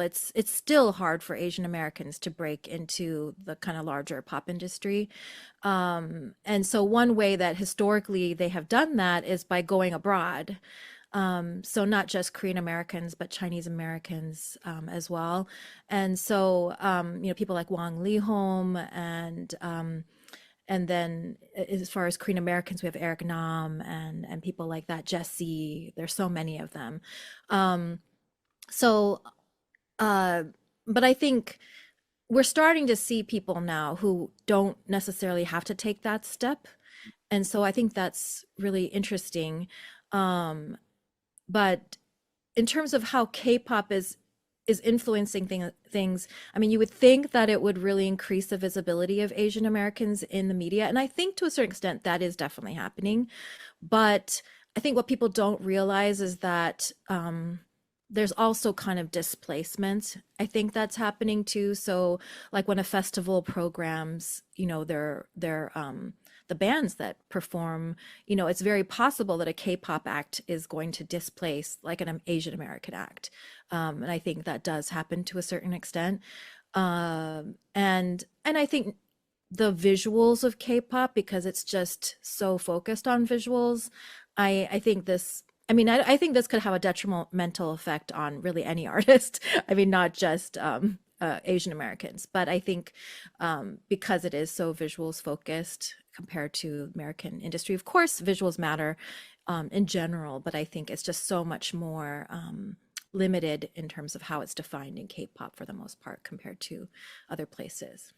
it's still hard for Asian Americans to break into the kind of larger pop industry. And so one way that historically they have done that is by going abroad. So not just Korean Americans, but Chinese Americans as well. And so people like Wang Leehom and then as far as Korean Americans, we have Eric Nam and people like that, Jesse. There's so many of them. Um, so uh, but I think we're starting to see people now who don't necessarily have to take that step. And so I think that's really interesting. Um, but in terms of how K-pop is influencing things, I mean, you would think that it would really increase the visibility of Asian Americans in the media. And I think to a certain extent that is definitely happening. But I think what people don't realize is that there's also kind of displacement. I think that's happening too. So like when a festival programs, the bands that perform, it's very possible that a K-pop act is going to displace like an Asian American act. And I think that does happen to a certain extent. And I think the visuals of K-pop, because it's just so focused on visuals, I think this I mean, I think this could have a detrimental effect on really any artist. I mean, not just Asian Americans, but I think because it is so visuals focused compared to American industry, of course, visuals matter in general, but I think it's just so much more limited in terms of how it's defined in K-pop for the most part compared to other places.